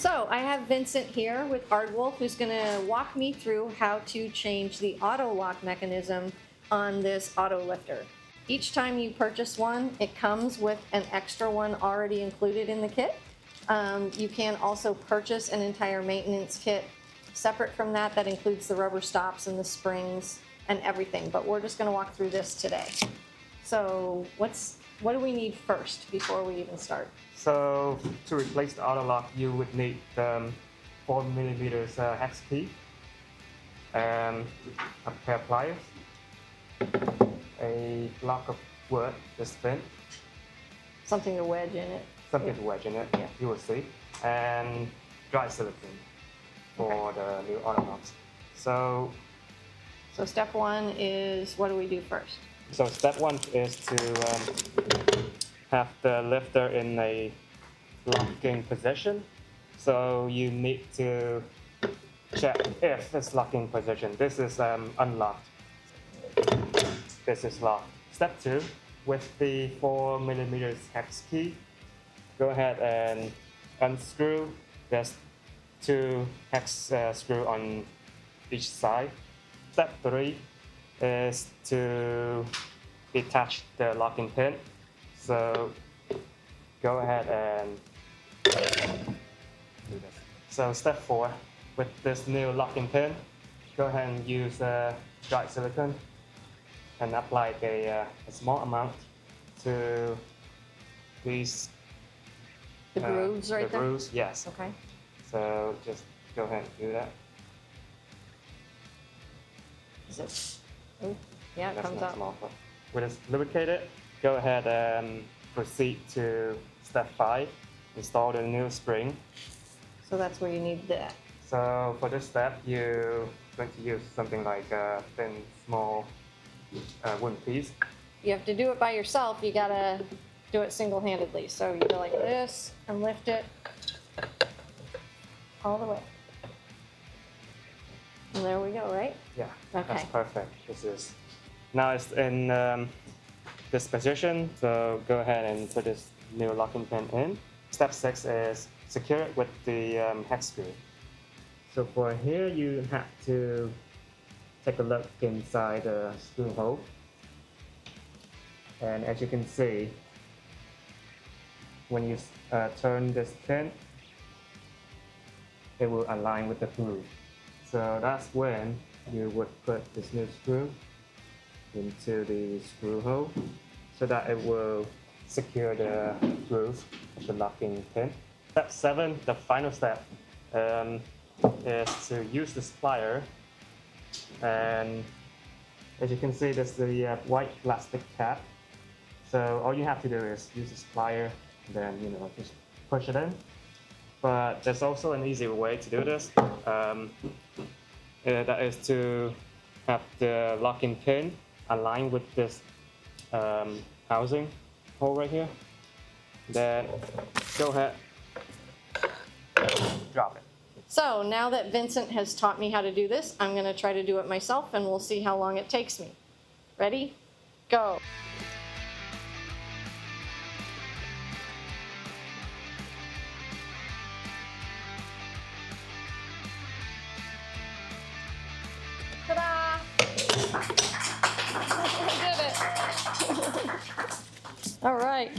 So I have Vincent here with Aardwolf, who's going to walk me through how to change the auto lock mechanism on this auto lifter. Each time you purchase one, it comes with an extra one already included in the kit. You can also purchase an entire maintenance kit separate from that. That includes the rubber stops and the springs and everything, but we're just going to walk through this today. So what do we need first before we even start? So to replace the auto lock, you would need 4mm hex key, a pair of pliers, a block of wood, this thin. Something to wedge in it. Something to wedge in it, yeah. You will see. And dry silicone for the new auto locks. So step one is, what do we do first? So step one is to have the lifter in a locking position. So you need to check if it's locking position. This is unlocked. This is locked. Step two, with the 4mm hex key, go ahead and unscrew. There's 2 hex screws on each side. Step three is to detach the locking pin. So go ahead and do this. So step 4, with this new locking pin, go ahead and use dry silicone and apply a small amount to these the grooves right there? The grooves, yes. Okay. So just go ahead and do that. Is it? Oh, yeah, it comes out. Small. When it's lubricated, go ahead and proceed to step 5, install the new spring. So that's where you need that. So for this step, you're going to use something like a thin, small wooden piece. You have to do it by yourself. You gotta do it single-handedly. So you go like this and lift it all the way. And there we go, right? Yeah, okay. That's perfect. Now it's in this position, so go ahead and put this new locking pin in. Step 6 is secure it with the hex screw. So for here, you have to take a look inside the screw hole. And as you can see, when you turn this pin, it will align with the groove. So that's when you would put this new screw into the screw hole so that it will secure the groove of the locking pin. Step 7, the final step, is to use the plier. And as you can see, there's the white plastic cap. So all you have to do is use this plier, then just push it in. But there's also an easier way to do this. That is to have the locking pin aligned with this housing hole right here. Then go ahead, drop it. So now that Vincent has taught me how to do this, I'm gonna try to do it myself and we'll see how long it takes me. Ready? Go. Ta-da! I did it. All right.